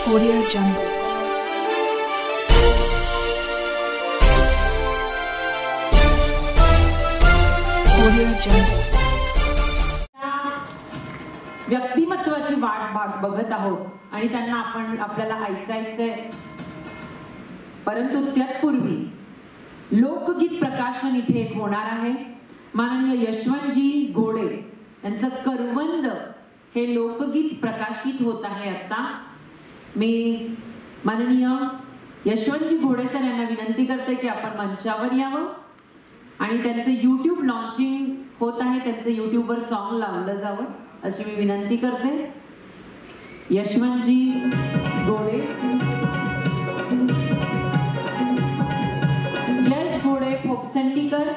Audio Jungle. Audio Jungle. व्यक्तिमत्वाची वाट बघत आहोत आणि त्यांना आपल्याला ऐकायचंय, परंतु तत्पूर्वी लोकगीत प्रकाशन इथे एक होणार आहे. माननीय यशवंतजी घोडे यांचं करवंद हे लोकगीत प्रकाशित होत आहे. आता मी माननीय यशवंतजी घोडे सर यांना विनंती करते की आपण मंचावर यावं आणि त्यांचे YouTube लॉन्चिंग होत आहे, त्यांचे YouTubeवर सॉन्ग लावलं जावं अशी मी विनंती करते. यशवंतजी घोडे, यश घोडे फोकसंडीकर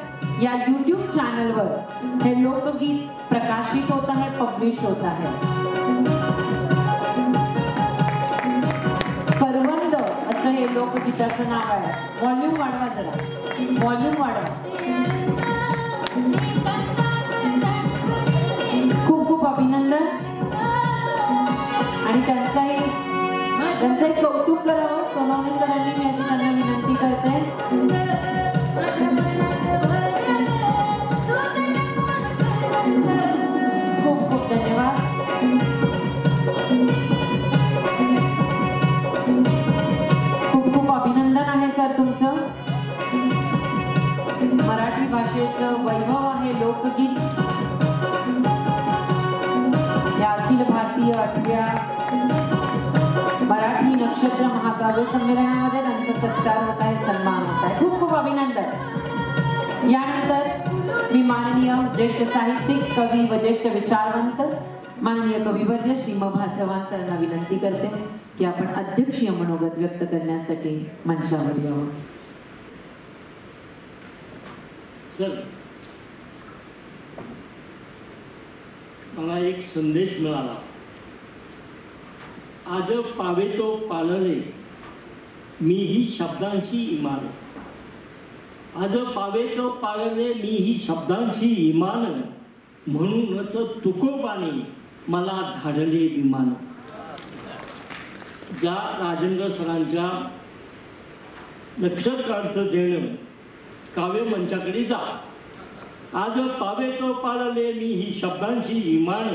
या YouTube चॅनलवर हे लोकगीत प्रकाशित होत आहे, पब्लिश होत आहे. करवंद असं हे लोकगीताचं नाव आहे. व्हॉल्यूम वाढवा जरा, व्हॉल्यूम वाढवा. खूप खूप अभिनंदन आणि त्यांचंही कौतुक करावं सोनवणे सरांनी, मी अशी त्यांना विनंती करते. खूप खूप धन्यवाद. खूप खूप अभिनंदन आहे सर तुमचं. मराठी भाषेचं वैभव आहे लोकगीत. या अखिल भारतीय 8व्या मराठी नक्षत्र महाकाव्य संमेलनामध्ये त्यांचा सत्कार होत आहे, सन्मान होत आहे. खूप खूप अभिनंदन. यानंतर मी माननीय ज्येष्ठ साहित्यिक, कवी व ज्येष्ठ विचारवंत माननीय कविवर्य श्री म. भासवान सरांना विनंती करते की आपण अध्यक्षीय मनोगत व्यक्त करण्यासाठी मंचावर यावं. सर, मला एक संदेश मिळाला. आज पावे तो पालने मीही शब्दांशी इमान. आज पावे तो पालने मीही शब्दांशी इमान, म्हणूनच तुकोबाने मला धाडले विमान. ज्या राजेंद्र सरांच्या नक्षत्रांचं देणं काव्य मंचाकडे जा. आज पावे तो पाळले मी ही शब्दांची इमान,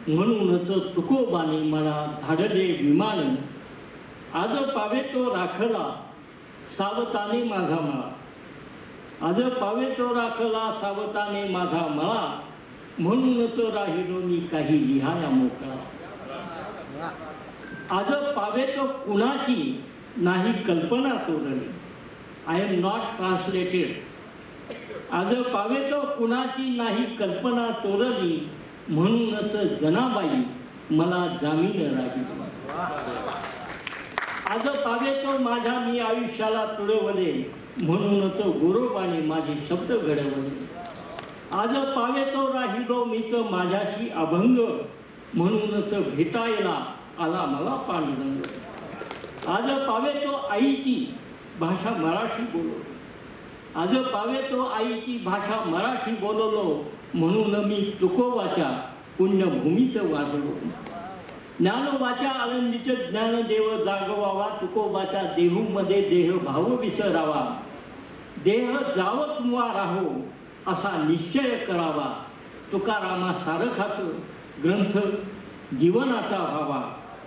म्हणूनच तुकोबाने मला धाडले विमान. आज पावे तो राखला सावताने माझा मळा. आज पावे तो राखला सावताने माझा मळा, म्हणूनच राहिलो मी काही लिहाया मोकळा. आज पावे तो कुणाची नाही कल्पना तोरली. I am not translated. आज पावे तो कुणाची नाही कल्पना तोरली, म्हणूनच जनाबाई मला जामीन राहिली. आज पावे तो माझ्या मी आयुष्याला तुडवले, म्हणूनच गोरोबाने माझे शब्द घडवले. आज पावे तो राहिलो मीच माझ्याशी अभंग, म्हणूनच भेटायला आला मला पांडुरंग. आज पावे तो आईची भाषा मराठी बोललो. आज पावे तो आईची भाषा मराठी बोललो, म्हणून मी तुकोबाच्या पुण्यभूमीत वाजलो. ज्ञानोबाच्या आनंदीचे ज्ञानदेव जागवावा, तुकोबाच्या देहूमध्ये देह भाव विसरावा. देह जावत मुआ राहो असा निश्चय करावा. तुकारामा सारखाच ग्रंथ जीवनाचा व्हावा.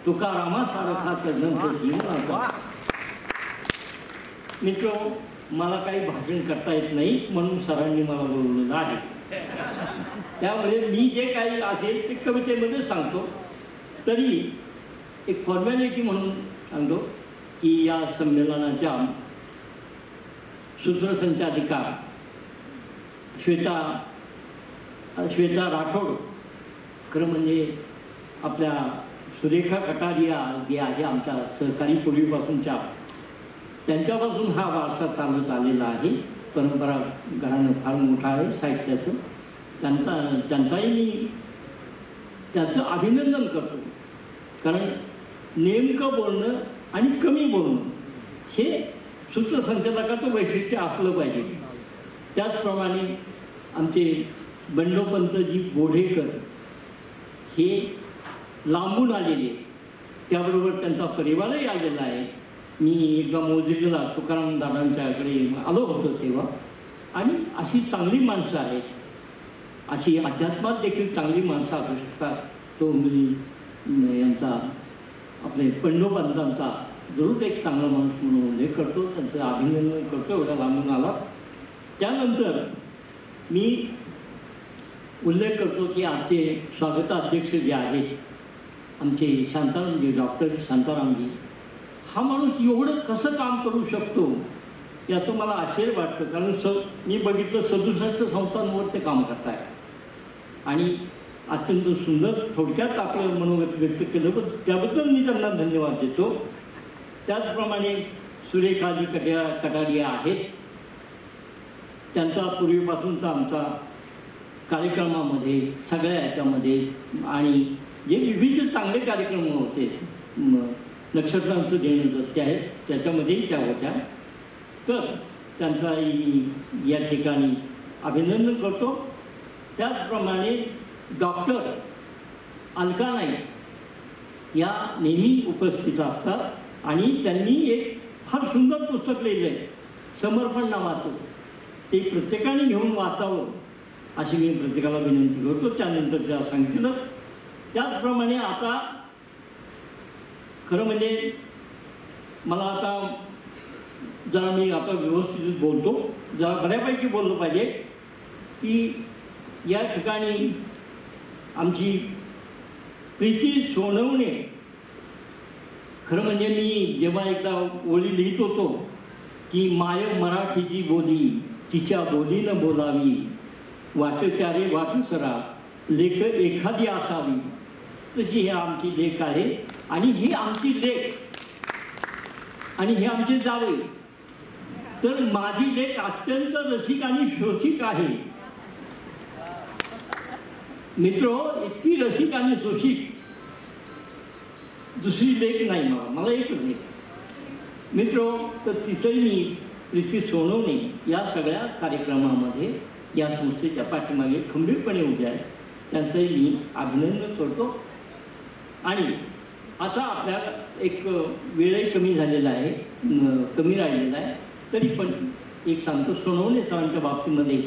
तुकारामा सारखाच ग्रंथ जीवनाचा. मित्र, मला काही भाषण करता येत नाही, म्हणून सरांनी मला बोलवलेलं आहे. त्यामुळे मी जे काही असेल ते कवितेमध्ये सांगतो. तरी एक फॉर्मॅलिटी म्हणून सांगतो की या संमेलनाच्या सूत्रसंचालिका श्वेता राठोड, खरं म्हणजे आपल्या सुरेखा कटारिया जे आहे आमच्या सहकारी पूर्वीपासूनच्या, त्यांच्यापासून हा वारसा चालत आलेला आहे. परंपरा घराणं फार मोठं आहे साहित्याचं. त्यांचाही मी त्याचं अभिनंदन करतो. कारण नेमकं बोलणं आणि कमी बोलणं हे सूत्रसंचालकाचं वैशिष्ट्य असलं पाहिजे. त्याचप्रमाणे आमचे बंडोपंतजी बोढेकर हे लांबून आलेले, त्याबरोबर त्यांचा परिवारही आलेला आहे. मी एकदा मोजरीला तुकाराम दादांच्याकडे आलो होतो तेव्हा, आणि अशी चांगली माणसं आहेत, अशी अध्यात्मात देखील चांगली माणसं असू शकतात. तो मी यांचा आपले पंडोबांचा जरूर एक चांगला माणूस म्हणून उल्लेख करतो, त्यांचं अभिनंदन करतो एवढा लांबून आला. त्यानंतर मी उल्लेख करतो की आजचे स्वागताध्यक्ष जे आहेत आमचे शांतारामजी, डॉक्टर शांतारामजी, हा माणूस एवढं कसं काम करू शकतो याचं मला आश्चर्य वाटतं. कारण मी बघितलं 67 संस्थांवर ते काम करत आहे आणि अत्यंत सुंदर थोडक्यात आपलं मनोगत व्यक्त केलं, पण त्याबद्दल मी त्यांना धन्यवाद देतो. त्याचप्रमाणे सुरेखाजी कटारिया आहेत, त्यांचा पूर्वीपासूनचा आमचा कार्यक्रमामध्ये सगळ्या याच्यामध्ये आणि जे विविध चांगले कार्यक्रम होते, नक्षत्रांचं देणं ते आहे त्याच्यामध्येही त्या होत्या. तर त्यांचाही या ठिकाणी अभिनंदन करतो. त्याचप्रमाणे डॉक्टर अलका नाईक या नेहमी उपस्थित असतात आणि त्यांनी एक फार सुंदर पुस्तक लिहिलं आहे समर्पण नावाचं, ते प्रत्येकाने घेऊन वाचावं अशी मी प्रत्येकाला विनंती करतो. त्यानंतर त्या सांगितलं. त्याचप्रमाणे आता खरं म्हणजे मला आता जरा मी आता व्यवस्थित बोलतो, जरा बऱ्यापैकी बोललं पाहिजे की या ठिकाणी आमची प्रीती सोनवणे, खरं म्हणजे मी जेव्हा एकदा ओळी लिहित होतो की माय मराठीची बोली तिच्या बोलीनं बोलावी, वाटचारे वाटसरा लेख एखादी असावी, तशी ही आमची लेख आहे. आणि ही आमची लेख आणि हे आमचे जावे, तर माझी लेख अत्यंत रसिक आणि शोषिक आहे. मित्रो, इतकी रसिक आणि शोषिक दुसरी लेख नाही मला एकच लेख. मित्रो, तर तिचंही मी प्रीती सोनवणे या सगळ्या कार्यक्रमामध्ये या संस्थेच्या पाठीमागे खंबीरपणे उभे आहे, त्यांचंही मी अभिनंदन करतो. आणि आता आपल्याला एक वेळही कमी झालेला आहे, कमी राहिलेला आहे, तरी पण एक सांगतो सोनवणे सरांच्या बाबतीमध्ये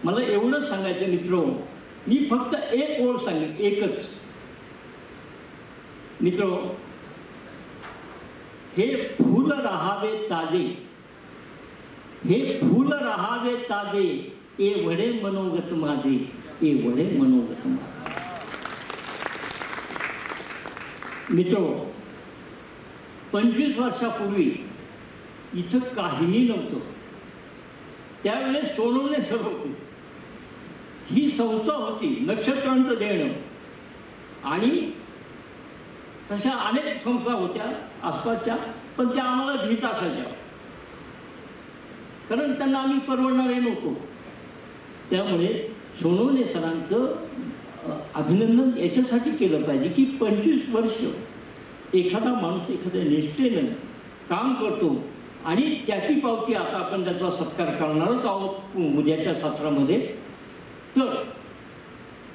मला एवढंच सांगायचं मित्रो, मी फक्त एक ओळ सांगेन, एकच. मित्रो, हे फूल राहावे ताजे, हे फूल राहावे ताजे, एवढे मनोगत माझे, एवढे मनोगत माझे. मित्रो, 25 वर्षापूर्वी इथं काहीही नव्हतं. त्यावेळेस सोनवणे सर होते, ही संस्था होती नक्षत्रांचं देणं, आणि तशा अनेक संस्था होत्या आसपासच्या, पण त्या आम्हाला भीत असायच्या, कारण त्यांना आम्ही परवडणारे नव्हतो. त्यामुळे सोनवणे सरांचं अभिनंदन याच्यासाठी केलं पाहिजे की 25 वर्ष एखादा माणूस एखाद्या निष्ठेनं काम करतो आणि त्याची पावती आता आपण त्याचा सत्कार करणारच आहोत उद्याच्या सत्रामध्ये. तर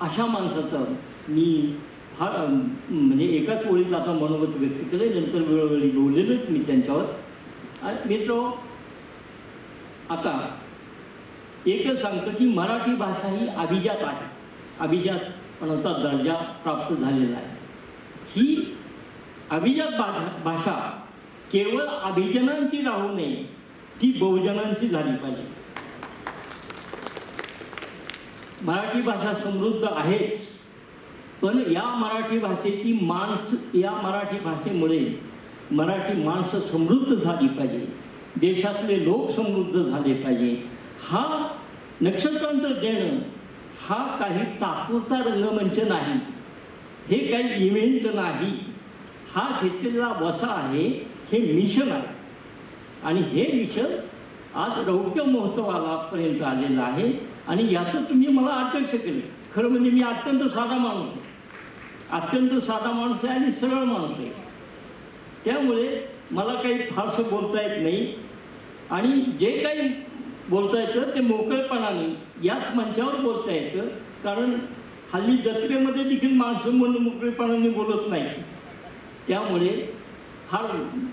अशा माणसाचं मी फार म्हणजे एकाच ओळीत आता मनोगत व्यक्त केलं, नंतर वेळोवेळी बोललेलंच मी त्यांच्यावर. मित्रो, आता एकच सांगतो की मराठी भाषा ही अभिजात आहे, अभिजातपणाचा दर्जा प्राप्त झालेला आहे. ही अभिजात भाषा केवळ अभिजनांची राहू नये, ती बहुजनांची झाली पाहिजे. मराठी भाषा समृद्ध आहेच, पण या मराठी भाषेची या मराठी भाषेमुळे मराठी माणसं समृद्ध झाली पाहिजे, देशातले लोक समृद्ध झाले पाहिजे. हा नक्षत्रांचं देणं हा काही तात्पुरता रंगमंच नाही, हे काही इव्हेंट नाही, हा घेतलेला वसा आहे, हे मिशन आहे. आणि हे मिशन आज रौप्य महोत्सवापर्यंत आलेलं आहे आणि याचं तुम्ही मला अध्यक्ष केलं. खरं म्हणजे मी अत्यंत साधा माणूस आहे, अत्यंत साधा माणूस आहे आणि सरळ माणूस आहे. त्यामुळे मला काही फारसं बोलता येत नाही आणि जे काही बोलता येतं ते मोकळेपणाने याच मंचावर बोलता येतं, कारण हल्ली जत्रेमध्ये देखील माणसं मोकळेपणाने बोलत नाही. त्यामुळे फार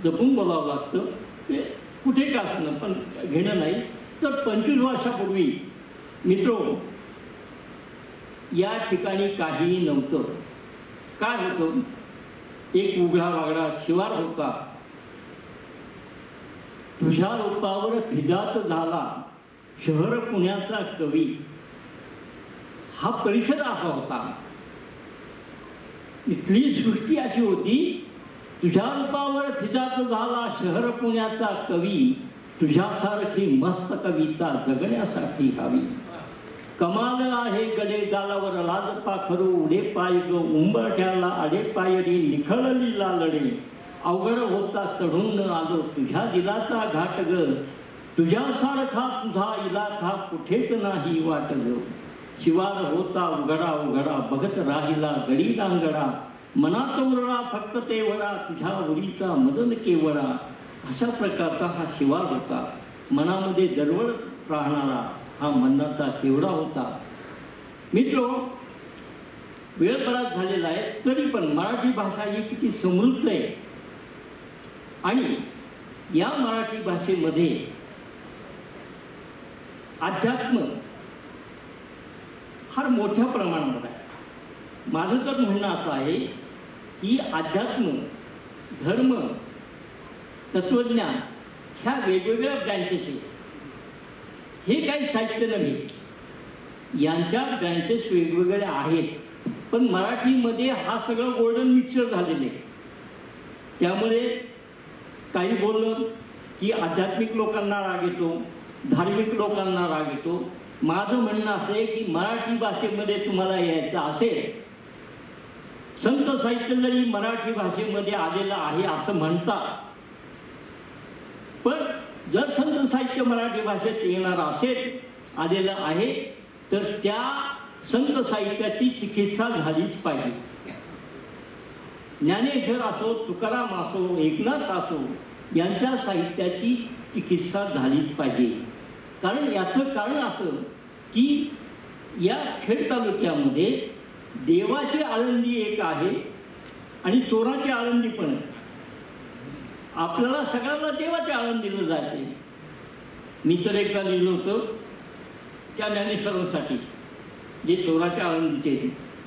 जपून बोलावं लागतं. ते कुठे का असणं पण घेणं नाही. तर 25 वर्षापूर्वी मित्रो या ठिकाणी काहीही नव्हतं. काय होतं? एक उघडा वागडा शिवार होता. तुझ्या रूपावर फिदात झाला शहर पुण्याचा कवी, हा परिसर असा होता. इथली सृष्टी अशी होती, तुझ्या रूपावर फिदात झाला शहर पुण्याचा कवी, तुझ्यासारखी मस्त कविता जगण्यासाठी हवी. कमाल आहे गडे गालावर लाज पाखरू उडे पाय ग उंबरठ्याला आडे पायरी निखळली लालडे, अवघड होता चढून आलो तुझ्या दिलाचा घाट ग, तुझ्यासारखा तुझा इलाखा कुठेच नाही वाट ग. शिवार होता उघडा उघडा बघत राहिला गडी रांगडा, मनात उरला फक्त तेवढा तुझ्या उरीचा मदन केवळा. अशा प्रकारचा हा शिवार होता. मनामध्ये दरवळ राहणारा हा मनाचा केवढा होता. मित्रो वेळ बराच झालेला आहे, तरी पण मराठी भाषा ही किती समृद्ध आहे. आणि या मराठी भाषेमध्ये अध्यात्म फार मोठ्या प्रमाणावर आहे. माझं तर म्हणणं असं आहे की अध्यात्म, धर्म, तत्त्वज्ञान ह्या वेगवेगळ्या ब्रँचेस आहेत. हे काही साहित्य नव्हे, यांच्या ब्रँचेस वेगवेगळ्या आहेत. पण मराठीमध्ये हा सगळं गोल्डन मिक्सचर झालेलं आहे. त्यामुळे काही बोललं की आध्यात्मिक लोकांना राग येतो, धार्मिक लोकांना राग येतो. माझं म्हणणं असं आहे की मराठी भाषेमध्ये तुम्हाला यायचं असेल, संत साहित्य जरी मराठी भाषेमध्ये आलेलं आहे असं म्हणतात, पण जर संत साहित्य मराठी भाषेत येणार असेल, आलेलं आहे, तर त्या संत साहित्याची चिकित्सा झालीच पाहिजे. ज्ञानेश्वर असो, तुकाराम असो, एकनाथ असो, यांच्या साहित्याची चिकित्सा झालीच पाहिजे. कारण याचं कारण असं की या खेड तालुक्यामध्ये देवाची आळंदी एक आहे आणि चोराची आळंदी पण आहे. आपल्याला सगळ्यांना देवाच्या आळंदीला जायचे. मी तर एकदा लिहिलं होतं त्या ज्ञानेश्वरांसाठी, जे चोराच्या आळंदीचे,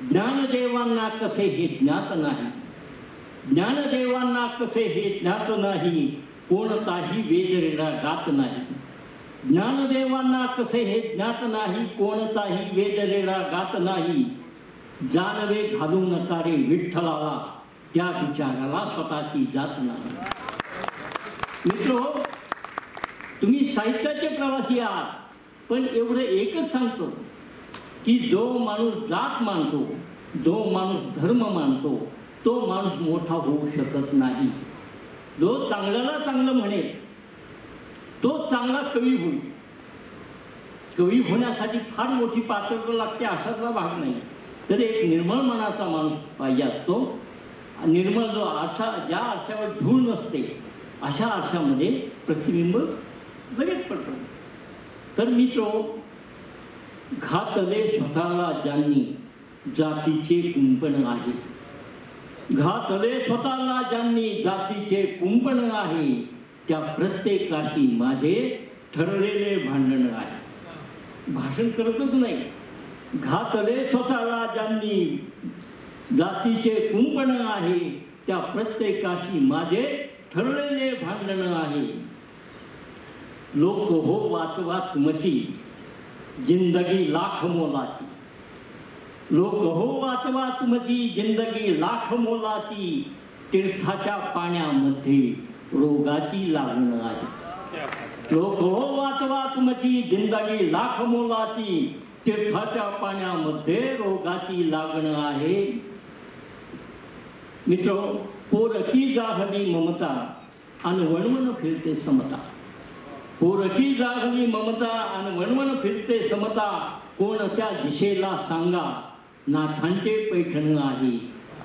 ज्ञानदेवांना कसे हे ज्ञात नाही, ज्ञानदेवांना कसे हे ज्ञात नाही, कोणताही वेदरेडा गात नाही. ज्ञानदेवांना कसे हे ज्ञात नाही, कोणताही वेदरेडा गात नाही. जानवे घालू नका रे विठ्ठलाला, त्या विचाराला स्वतःची जात नाही. मित्रो, तुम्ही साहित्याचे प्रवासी आहात, पण एवढं एकच सांगतो की जो माणूस जात मानतो, जो माणूस धर्म मानतो, तो माणूस मोठा होऊ शकत नाही. जो चांगल्याला चांगलं म्हणेल तो चांगला कवी होईल. कवी होण्यासाठी फार मोठी पात्रता लागते अशातला भाग नाही. तर एक निर्मळ मनाचा माणूस पाहिजे असतो. निर्मळ जो आरसा, ज्या आरशावर धूळ नसते अशा आरशामध्ये प्रतिबिंब लगेच पडतं. तर मित्रो, घातले स्वतःला ज्यांनी जातीचे कुंपण आहे, घातले स्वतःला ज्यांनी जातीचे कुंपण आहे, त्या प्रत्येकाशी माझे ठरलेले भांडण आहे. भाषण करतच नाही. घातले स्वतःला ज्यांनी जातीचे कुंपण आहे, त्या प्रत्येकाशी माझे ठरलेले भांडण आहे. लोक हो वाचवा तुमची जिंदगी लाख मोलाची, लोक हो वाचवा तुमची जिंदगी लाख मोलाची, तीर्थाच्या पाण्यामध्ये रोगाची लागण आहे. लोक हो वाचवा तुमची जिंदगी लाख मोलाची, तीर्थाच्या पाण्यामध्ये रोगाची लागण आहे. मित्र, पोरकी जाहली ममता आणि वणवण फिरते समता, पोरकी जाहली ममता आणि वणवण फिरते समता, कोणत्या दिशेला सांगा नाथांचे पैठण आहे,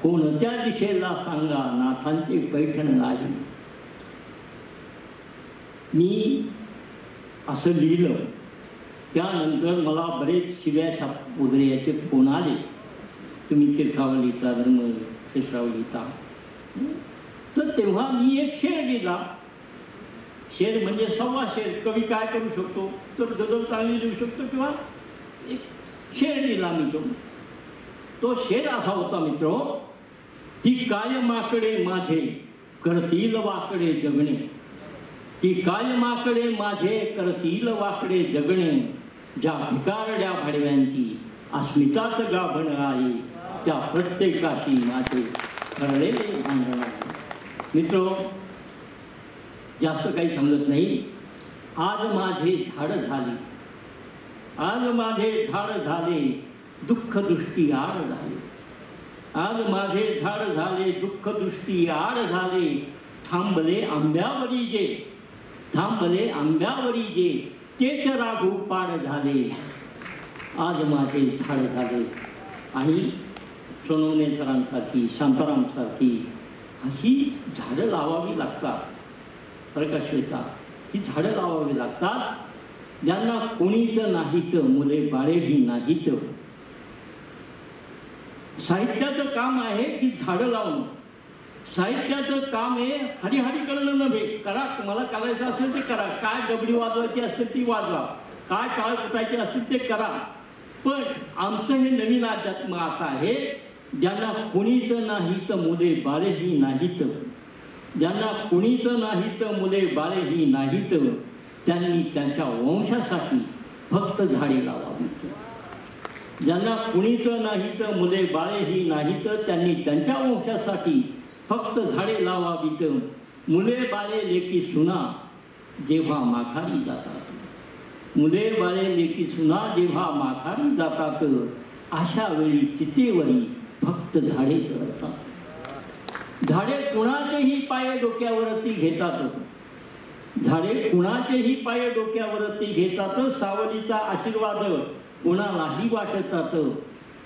कोणत्या दिशेला सांगा नाथांचे पैठण आहे. मी असं लिहिलं, त्यानंतर मला बरेच शिव्या शाप वगैरे याचे फोन आले. तुम्ही तीर्थावर लिहिता, धर्म क्षेत्रावर लिहिता. तेव्हा मी एक शेर लिहिला. शेर म्हणजे 1.25 शेर. कवी काय करू शकतो तर गजल चांगली लिहू शकतो किंवा एक शेर लिहिला मी. तो शेर असा होता मित्र, ती कायमाकडे माझे करतील वाकडे जगणे, ती कायमाकडे माझे करतील वाकडे जगणे, ज्या भिकारड्या भाडव्यांची अस्मिताच गाभण आहे, त्या प्रत्येकाशी माझे ठरलेले भांडण आहे. मित्र, जास्त काही समजत नाही. आज माझे झाड झाले, आज माझे झाड झाले, दुःख दृष्टी आड झाले, आज माझे झाड झाले, दुःख दृष्टी आड झाले, थांबले आंब्यावरी जे, थांबले आंब्यावरी जे, तेच राघू पाड झाले, आज माझे झाड झाले. आणि सोनवणे सरांसारखी, शांतारामसारखी अशी झाडं लावावी लागतात. प्रकाशवेता ही झाडं लावावी लागतात, ज्यांना कोणीच नाहीत, मुले बाळेही नाहीत. साहित्याचं काम आहे की झाडं लावणं. साहित्याचं काम आहे हरिहरी करणं नव्हे. करा, तुम्हाला करायचं असेल ते करा, काय डबडी वाजवायची असेल ती वाजवा, काय टाळ कुटायची असेल ते करा. पण आमचं हे नवीन अध्यात्म असं आहे, ज्यांना कोणीच नाहीत, मुले बाळेही नाहीत, ज्यांना कोणीच नाहीत, मुले बाळेही नाहीत, त्यांनी त्यांच्या वंशासाठी फक्त झाडे लावावीत. ज्यांना कुणीच नाहीत, मुले बाळेही नाहीत, त्यांनी त्यांच्या वंशासाठी फक्त झाडे लावावीत. मुले बाळे लेकी सुना जेव्हा माघारी जातात, मुले बाळे लेकी सुना जेव्हा माघारी जातात, अशा वेळी चितेवरी फक्त झाडे जळतात. झाडे कुणाचेही पाय डोक्यावरती घेतात, झाडे कुणाचेही पाय डोक्यावरती घेतात, सावलीचा आशीर्वाद कोणालाही वाटतात.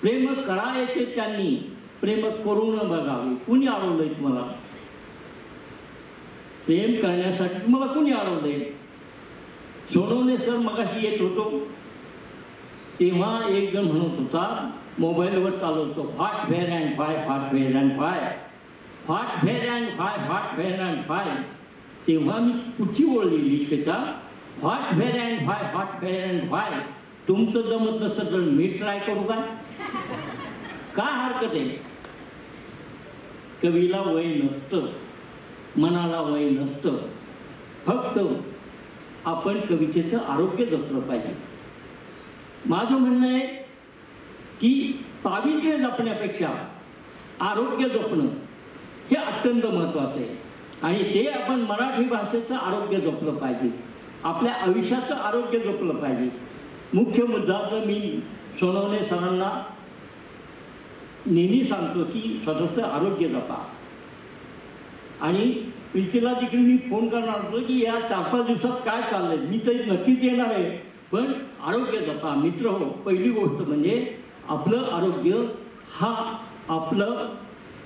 प्रेम करायचे त्यांनी, प्रेम करून बघावे. कुणी अडवलंय तुम्हाला? प्रेम करण्यासाठी तुम्हाला कुणी अडवलंय? सोनवणे सर मगाशी येत होतो तेव्हा एक जण म्हणत होता, मोबाईलवर चालवतो, what where and five, what where and five, what where and five, what where and five. तेव्हा मी कुठची ओळ लिहिली Shweta, what where and five, what where and five. तुमचं जमत नसतं तर मी ट्राय करू काय हरकत आहे? कवीला वय नसतं, मनाला वय नसतं, फक्त आपण कवितेचं आरोग्य जपलं पाहिजे. माझं म्हणणं आहे की पावित्र्य जपण्यापेक्षा आरोग्य जपणं हे अत्यंत महत्त्वाचं आहे. आणि ते आपण मराठी भाषेचं आरोग्य जपलं पाहिजे, आपल्या आयुष्याचं आरोग्य जपलं पाहिजे. मुख्य मुद्दा तर मी सोनवणे सरांना नेहमी सांगतो की स्वतःचं आरोग्य जपा. आणि प्रीतीला देखील मी फोन करणार होतो की या 4-5 दिवसात काय चाललंय. मी तरी नक्कीच येणार आहे, पण आरोग्य जपा. मित्र हो, पहिली गोष्ट म्हणजे आपलं आरोग्य हा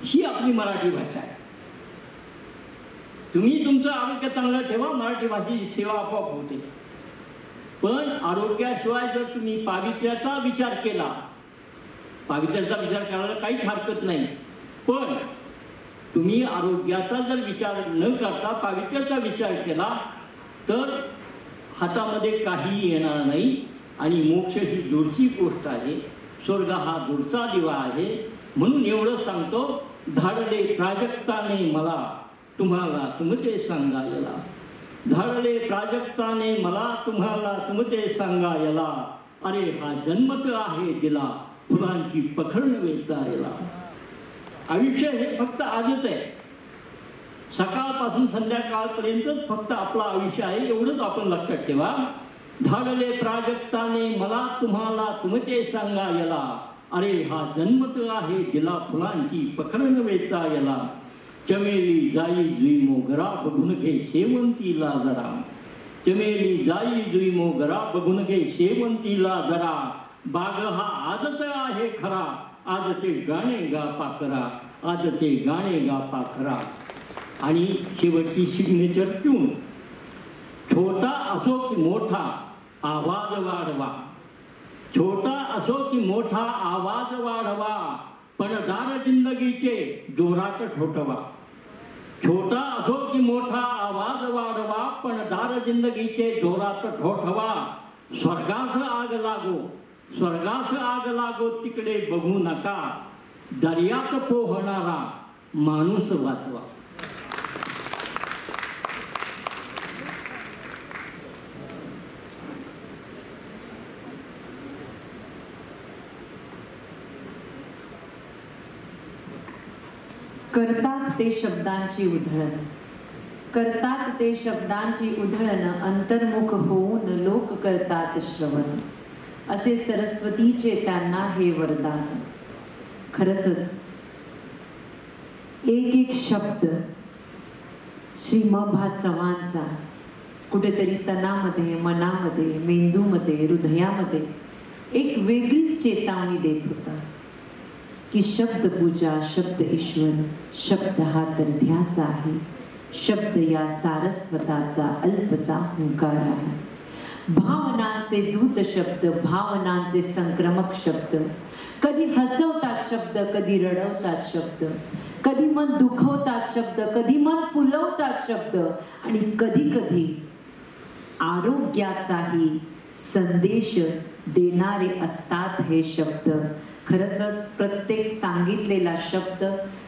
ही आपली मराठी भाषा आहे. तुम्ही तुमचं आरोग्य चांगलं ठेवा, मराठी भाषेची सेवा आपोआप होते. पण आरोग्याशिवाय जर तुम्ही पावित्र्याचा विचार केला, पावित्र्याचा विचार करायला काहीच हरकत नाही, पण तुम्ही आरोग्याचा जर विचार न करता पावित्र्याचा विचार केला तर हातामध्ये काही येणार नाही. आणि मोक्ष ही दूरची गोष्ट आहे, स्वर्ग हा दूरचा दिवा आहे. म्हणून एवढं सांगतो, धाडले प्राजक्ताने मला तुम्हाला तुमचे सांगायला, धाडले प्राजक्ताने मला तुम्हाला तुमचे सांगायला, अरे हा जन्मच आहे दिला फुलांची पखरण वेचायला. आयुष्य हे फक्त आजच आहे, सकाळपासून संध्याकाळपर्यंतच फक्त आपलं आयुष्य आहे, एवढंच आपण लक्षात ठेवा. धाडले प्राजक्ताने मला तुम्हाला तुमचे सांगायला, अरे हा जन्मच आहे दिला फुलांची पखरण वेचायला. चमेली जाई जुई मोगरा बघून घे शेवंतीला जरा, चमेली जाई जुई मोगरा बघून घे शेवंतीला जरा. बाग हा आजच आहे खरा, आजचे गाणे गा पाखरा, आजचे गाणे गा पाखरा. आणि शेवटची सिग्नेचर ट्यून, छोटा असो की मोठा आवाज वाढवा, छोटा असो की मोठा आवाज वाढवा, पण दार जिंदगीचे जोरात ठोठवा. छोटा असो की मोठा आवाज वाढवा, पण दार जिंदगीचे जोरात ठोठवा. स्वर्गास आग लागो, स्वर्गास आग लागो, तिकडे बघू नका. दर्यात पोहणारा माणूस वाचवा. करतात ते शब्दांची उधळण, करतात ते शब्दांची उधळण, अंतर्मुख होऊन लोक करतात श्रवण. असे सरस्वतीचे त्यांना हे वरदान. खरंच एक एक शब्द श्री म. भा. चव्हाणचा कुठेतरी तनामध्ये, मनामध्ये, मेंदूमध्ये, हृदयामध्ये एक वेगळीच चेतावणी देत होता की शब्द पूजा, शब्द ईश्वर, शब्द हा तर ध्यास आहे. शब्द या सारस्वताचा अल्पसा हुंकार आहे. भावनांचे दूत शब्द, भावनांचे संक्रमक शब्द. कधी हसवतात शब्द, कधी रडवतात शब्द. कधी मन दुखवतात शब्द, कधी मन फुलवतात शब्द. आणि कधी कधी आरोग्याचाही संदेश देणारे असतात हे शब्द. खरंच प्रत्येक सांगितलेला शब्द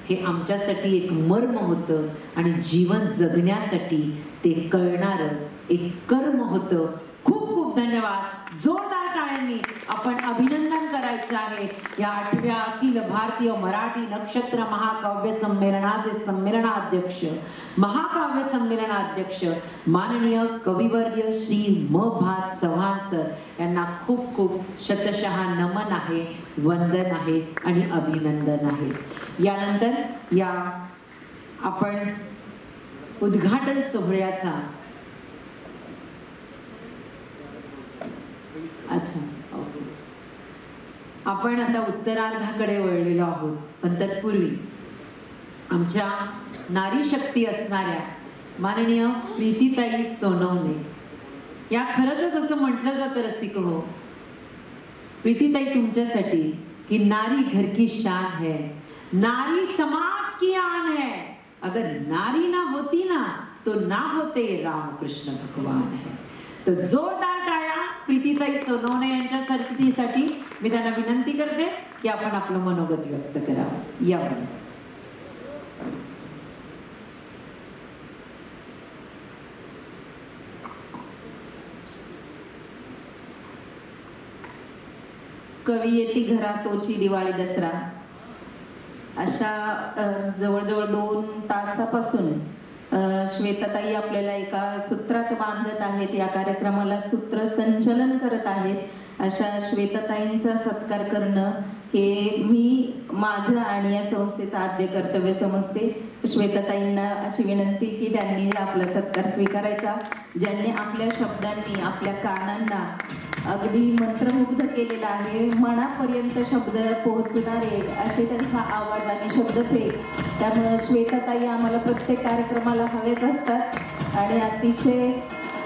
हे आमच्यासाठी एक मर्म होतं आणि जीवन जगण्यासाठी ते कळणारं एक कर्म होतं. खूप खूप धन्यवाद. जोरदार टाळ्यांनी आपण अभिनंदन करायचं आहे या 8व्या अखिल भारतीय मराठी नक्षत्र महाकाव्य संमेलनाचे संमेलनाध्यक्ष, महाकाव्य संमेलनाध्यक्ष माननीय कविवर्य श्री म. भा. चव्हाण सर यांना खूप खूप शतशः नमन आहे, वंदन आहे आणि अभिनंदन आहे. यानंतर या आपण उद्घाटन सोहळ्याचा आपण आता उत्तरार्धाकडे वळलेलो आहोत. पण तत्पूर्वी आमच्या नारी शक्ती असणाऱ्या माननीय प्रीतीताई सोनवणे या खरंच असं म्हटलं जातं रसिक हो, प्रीतीताई तुमच्यासाठी की नारी घर की शान है, नारी समाज की आन है. अगर नारी ना होती ना तो ना होते रामकृष्ण भगवान है. तो जोरदार टाळ्या प्रीतीताई सोनवणे यांच्यासाठी. मी त्यांना विनंती करते की आपण आपलं मनोगत व्यक्त करावं. या कवी येती घरातोची दिवाळी दसरा अशा जवळजवळ 2 तासापासून श्वेताताई आपल्याला एका सूत्रात बांधत आहेत. या कार्यक्रमाला सूत्रसंचलन करत आहेत. अशा श्वेताताईंचा सत्कार करणं हे मी माझं आणि या संस्थेचं आद्य कर्तव्य समजते. श्वेताताईंना अशी विनंती की त्यांनी आपला सत्कार स्वीकारायचा. ज्यांनी आपल्या शब्दांनी आपल्या कानांना अगदी मंत्रमुग्ध केलेला आहे. मनापर्यंत शब्द पोहोचणारे असे त्यांचा आवाज आणि शब्दफेक. त्यामुळे श्वेताताई आम्हाला प्रत्येक कार्यक्रमाला हवेच असतात आणि अतिशय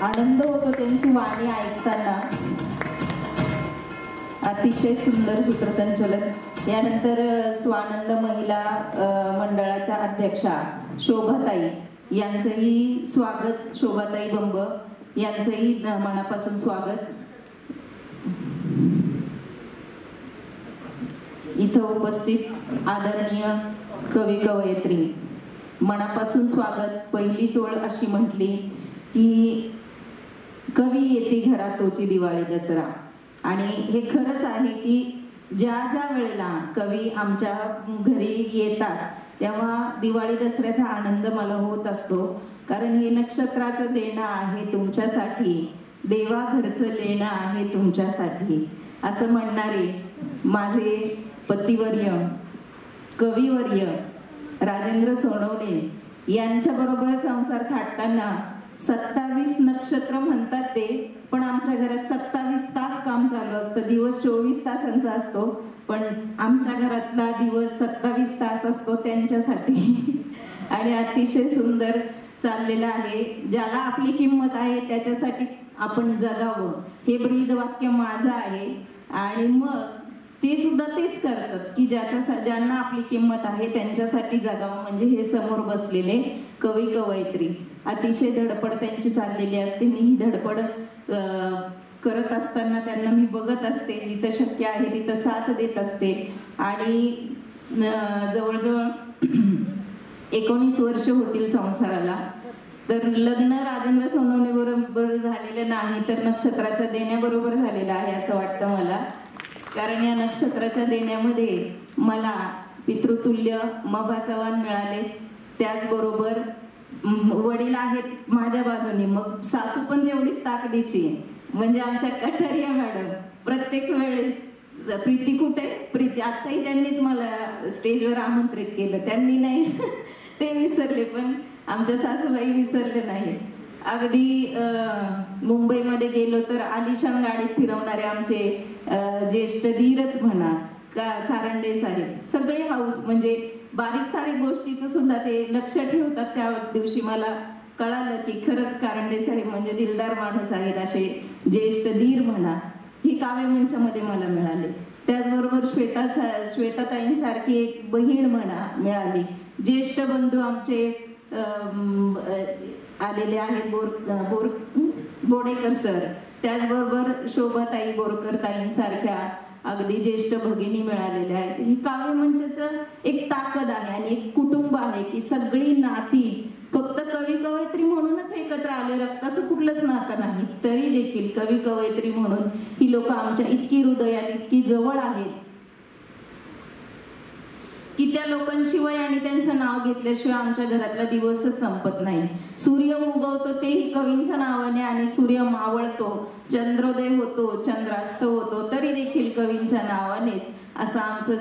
आनंद होतो त्यांची वाणी ऐकताना. अतिशय सुंदर सूत्रसंचलन. यानंतर स्वानंद महिला मंडळाच्या अध्यक्षा शोभाताई यांचंही स्वागत. शोभाताई बंब यांचंही मनापासून स्वागत. इथं उपस्थित आदरणीय कवी कवयित्री मनापासून स्वागत. पहिलीच ओळ अशी म्हटली की कवी येते घरातोची दिवाळी दसरा. आणि हे खरंच आहे की ज्या ज्या वेळेला कवी आमच्या घरी येतात तेव्हा दिवाळी दसऱ्याचा आनंद मला होत असतो. कारण हे नक्षत्राचं देणं आहे तुमच्यासाठी, देवा घरचं लेणं आहे तुमच्यासाठी असं म्हणणारे माझे पतिवर्य कविवर्य राजेंद्र सोनवणे यांच्याबरोबर संसार थाटताना 27 नक्षत्र म्हणतात ते, पण आमच्या घरात 27 तास काम चालू असतं. दिवस 24 तासांचा असतो पण आमच्या घरातला दिवस 27 तास असतो त्यांच्यासाठी. आणि अतिशय सुंदर चाललेलं आहे. ज्याला आपली किंमत आहे त्याच्यासाठी आपण जगावं हे ब्रीद वाक्य माझं आहे. आणि मग ते सुद्धा तेच करतात की ज्यांना आपली किंमत आहे त्यांच्यासाठी जगावं. म्हणजे हे समोर बसलेले कवी कवयित्री अतिशय धडपड त्यांची चाललेली असते. मी ही धडपड करत असताना त्यांना मी बघत असते, जिथं शक्य आहे तिथं साथ देत असते. आणि जवळजवळ 19 वर्ष होतील संसाराला. तर लग्न राजेंद्र सोनवणे बरोबर झालेलं नाही, तर नक्षत्राच्या देण्याबरोबर झालेलं आहे असं वाटतं मला. कारण या नक्षत्राच्या देण्यामध्ये मला पितृतुल्य मभा चव्हाण मिळाले. त्याचबरोबर वडील आहेत माझ्या बाजूने, मग सासू पण तेवढीच ताकदीची, म्हणजे आमच्या कठारिया मॅडम. प्रत्येक वेळेस प्रीती कुठे, प्रीती आत्ताही त्यांनीच मला स्टेजवर आमंत्रित केलं. त्यांनी नाही ते विसरले, पण आमच्या सासूबाई विसरले नाही. अगदी मुंबईमध्ये गेलो तर आलिशान गाडीत फिरवणारे आमचे ज्येष्ठ धीरच म्हणा, कारंडे साहेब, सगळे हाऊस, म्हणजे बारीक सारीक गोष्टीचं सुद्धा ते लक्ष ठेवतात. त्या दिवशी मला कळालं की खरंच कारंडे साहेब म्हणजे दिलदार माणूस आहेत. असे ज्येष्ठ धीर म्हणा, ही काव्यमंचामध्ये मला मिळाले. त्याचबरोबर श्वेताताईंसारखी एक बहीण म्हणा मिळाली. ज्येष्ठ बंधू आमचे आलेले आहेत, बोडेकर सर. त्याचबरोबर शोभाताई बोरकर ताईंसारख्या अगदी ज्येष्ठ भगिनी मिळालेल्या आहेत. ही काव्यमंचाचं एक ताकद आहे आणि एक कुटुंब आहे की सगळी नाती फक्त कवी कवयित्री म्हणूनच एकत्र आले, रक्ताचं कुठलंच नातं नाही, तरी देखील कवी कवयित्री म्हणून ही लोक आमच्या इतकी हृदयात इतकी जवळ आहेत की त्या लोकांशिवाय आणि त्यांचं नाव घेतल्याशिवाय आमच्या घरातला दिवसच संपत नाही. सूर्य उगवतो तेही कवींच्या नावाने आणि सूर्य मावळतो, चंद्रोदय होतो, चंद्रास्त होतो, तरी देखील कवींच्या नावानेच. असं आमचं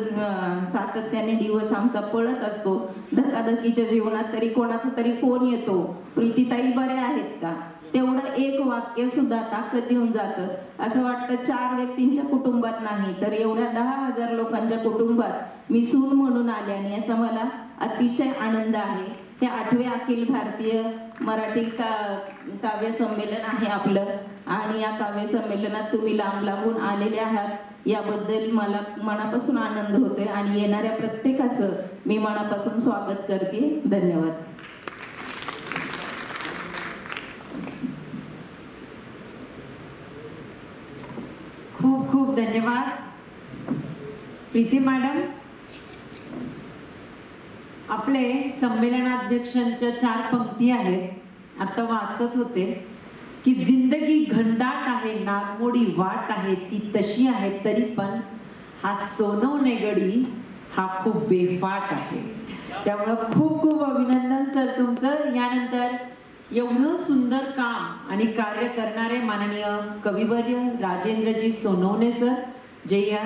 सातत्याने दिवस आमचा पळत असतो. धकाधकीच्या जीवनात तरी कोणाचा तरी फोन येतो, प्रीतीताई बऱ्या आहेत का, तेवढं एक वाक्य सुद्धा ताकद देऊन जातं. असं वाटतं 4 व्यक्तींच्या कुटुंबात नाही तर एवढ्या 10,000 लोकांच्या कुटुंबात मी सून म्हणून आले आणि याचा मला अतिशय आनंद आहे. हे 8वे अखिल भारतीय मराठी काव्य संमेलन आहे आपलं, आणि या काव्य संमेलनात तुम्ही लांब लांबून आलेले आहात याबद्दल मला मनापासून आनंद होतोय आणि येणाऱ्या प्रत्येकाचं मी मनापासून स्वागत करते. धन्यवाद. खूप खूप धन्यवाद प्रीती मॅडम. आपले संमेलनाध्यक्षांच्या 4 पंक्ती आहेत, आता वाचत होते की जिंदगी घनदाट आहे, नागमोडी वाट आहे, ती तशी आहे, तरी पण हा सोनवणे गडी हा खूप बेफाट आहे. त्यामुळं खूप खूप अभिनंदन सर तुमचं. यानंतर एवढं सुंदर काम आणि कार्य करणारे माननीय कविवर्य राजेंद्रजी सोनवणे सर, जे या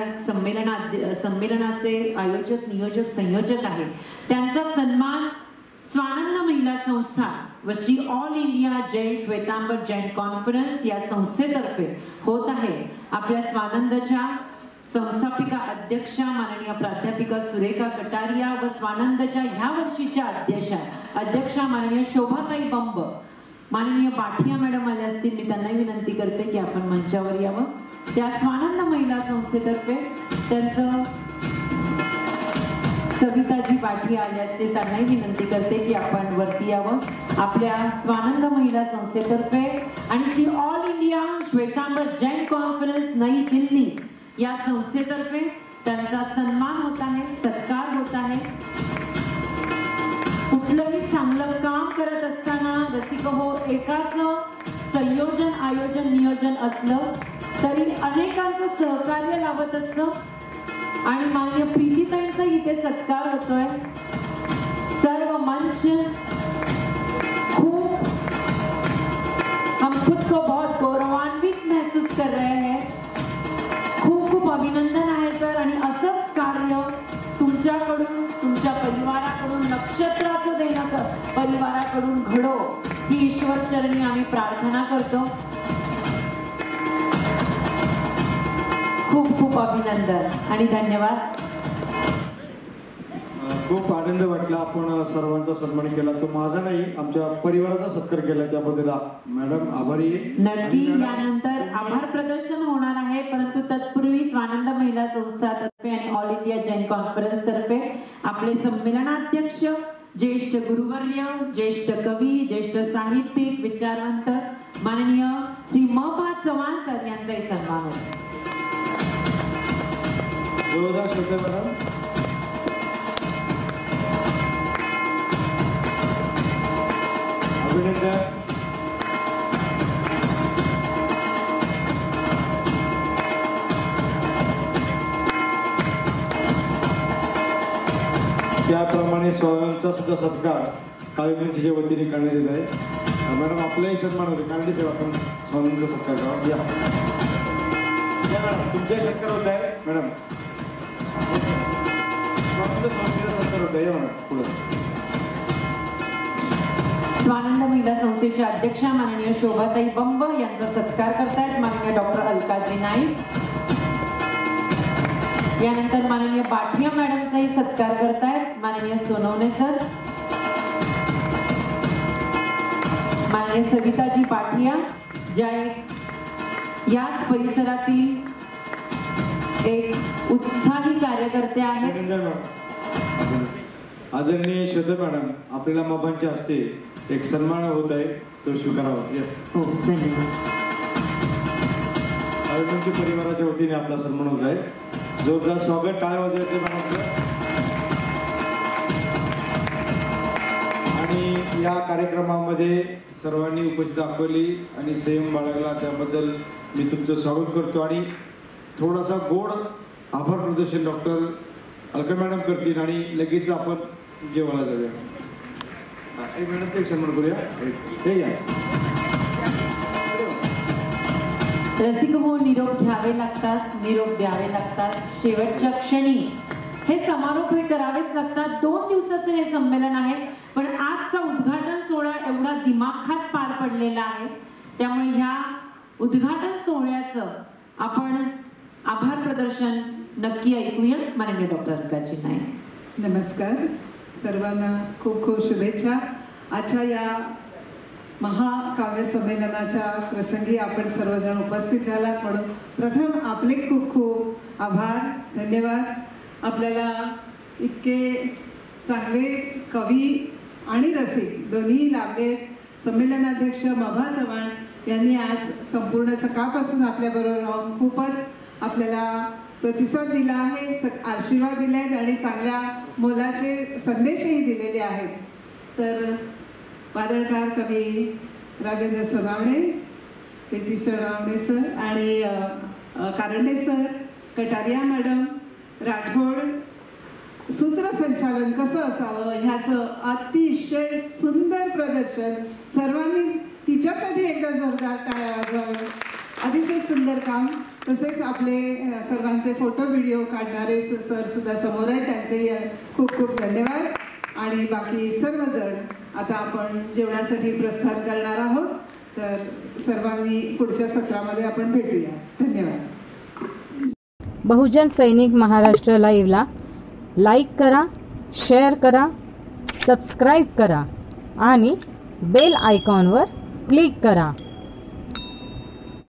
संमेलनाचे आयोजक, नियोजक, संयोजक आहेत, त्यांचा सन्मान स्वानंद महिला संस्था व Shri all India Jain Shwetambar Jain conference या संस्थेतर्फे होत आहे. आपल्या स्वानंदच्या संस्थापिका अध्यक्षा माननीय प्राध्यापिका सुरेखा कटारिया व स्वानंदच्या ह्या वर्षीच्या अध्यक्षा माननीय शोभाताई बंब, माननीय बाठिया मॅडम आले असतील, मी त्यांनाही विनंती करते की आपण मंचावर यावं. त्या स्वानंद महिला संस्थेतर्फे त्यांचं सविताजी बाठिया आले असतील, त्यांनाही विनंती करते की आपण वरती यावं. आपल्या स्वानंद महिला संस्थेतर्फे आणि Shri all India Shwetambar Jain conference Nai Delhi या संस्थेतर्फे त्यांचा सन्मान होत आहे, सत्कार होत आहे. कुठलंही चांगलं काम करत असताना रसिक हो, एकाच संयोजन, आयोजन, नियोजन असलं तरी अनेकांचं सहकार्य लाभत असतं. आणि माननीय प्रीतीताईंचा इथे सत्कार होतोय. सर्व मंच खूप, हम खुद को बहुत गौरवान्वित महसूस कर रहे हैं. खूप खूप अभिनंदन आहे सर. आणि असंच कार्य तुमच्याकडून, तुमच्या परिवाराकडून, नक्षत्राचं देणं परिवाराकडून घडो ही ईश्वरचरणी आम्ही प्रार्थना करतो. खूप खूप अभिनंदन आणि धन्यवाद. खूप आनंद वाटला. आपण सर्वांचा सन्मान केला, तो माझा नाही आमच्या परिवाराचा सत्कार केला, त्याबद्दल मॅडम आभारी आहे. नक्की यानंतर आभार प्रदर्शन होणार आहे, परंतु तत्पूर्वी स्वानंद महिला संस्था तर्फे आणि ऑल इंडिया जैन कॉन्फरन्स तर्फे आपले संमेलनाध्यक्ष ज्येष्ठ गुरुवर्य, ज्येष्ठ कवी, ज्येष्ठ साहित्यिक, विचारवंत माननीय श्री म.भा. चव्हाण सर यांचाही सन्मान होतो. जोरदार शब्द मॅडम. अभिनंदन. त्याप्रमाणे स्वामींचा सुद्धा सत्कार काव्यमंचीच्या वतीने करण्यात येत आहे. मॅडम आपलाही सन्मान होते. कांडी साहेब आपण स्वामींचा सत्कार करावा. या मॅडम तुमचाही सत्कार होत आहे. मॅडम स्वामींचा सत्कार होत आहे. या मॅडम पुढे. स्वानंद महिला संस्थेच्या अध्यक्षा माननीय शोभाताई बंब यांचा सत्कार करतायत माननीय डॉक्टर अलकाजी नाईक. यानंतर माननीय बाठिया मॅडमचाही सत्कार करतायत माननीय सोनवणे सर. माननीय सविताजी पाठिया ज्या याच परिसरातील एक उत्साही कार्यकर्ते आहेत. अभिनंदन मॅडम. आदरणीय श्वेता मॅडम आपल्याला मभांच्या हस्ते एक सन्मान होत आहे तो स्वीकारावा. हो धन्यवाद. आयोजनच्या परिवाराच्या वतीने आपला सन्मान होत आहे. जोरदार स्वागत टाळ्या वाजवायचे मॅडम. आणि या कार्यक्रमामध्ये सर्वांनी उपस्थित दाखवली आणि संयम बाळगला त्याबद्दल मी तुमचं स्वागत करतो. आणि थोडासा गोड आभार प्रदर्शन डॉक्टर अलका मॅडम करतील आणि लगेच आपण जेवायला जाऊया. एक मिनिट एक सन्मान करूया. हे या. रसिक हो निरोप घ्यावे लागतात, निरोप द्यावे लागतात. शेवटच्या क्षणी हे समारोप हे करावेच लागतात. 2 दिवसाचं हे संमेलन आहे पण आजचा उद्घाटन सोहळा एवढा दिमाखात पार पडलेला आहे त्यामुळे ह्या उद्घाटन सोहळ्याचं आपण आभार प्रदर्शन नक्की ऐकूया. माननीय डॉक्टर अलकाजी नाईक. नमस्कार सर्वांना. खूप खूप शुभेच्छा. आजच्या या महाकाव्य संमेलनाच्या प्रसंगी आपण सर्वजण उपस्थित झालात म्हणून प्रथम आपले खूप खूप आभार, धन्यवाद. आपल्याला इतके चांगले कवी आणि रसिक दोन्ही लाभले. संमेलनाध्यक्ष म.भा. चव्हाण यांनी आज संपूर्ण सकाळपासून आपल्याबरोबर राहून खूपच आपल्याला प्रतिसाद दिला आहे, आशीर्वाद दिले आहेत आणि चांगल्या मोलाचे संदेशही दिलेले आहेत. तर वादळकार कवी राजेंद्र सोनावणे, प्रीती सोनावणे सर आणि कारंडे सर, कटारिया मॅडम, राठोड, सूत्रसंचालन कसं असावं ह्याचं अतिशय सुंदर प्रदर्शन. सर्वांनी तिच्यासाठी एकदा जोरदार टाळ्या वाजवाव्या. अतिशय सुंदर काम. तसेच आपले सर्वांचे फोटो व्हिडिओ काढणारे सर सुद्धा समोर आहेत, त्यांचेही खूप खूप धन्यवाद. आणि बाकी सर्वजण आता आपण जेवणासाठी प्रस्थान करणार आहोत. तर सर्वांनी पुढच्या सत्रामध्ये आपण भेटूया. धन्यवाद. बहुजन सैनिक महाराष्ट्र लाईव्हला लाईक करा, शेअर करा, सबस्क्राईब करा आणि बेल आयकॉनवर क्लिक करा.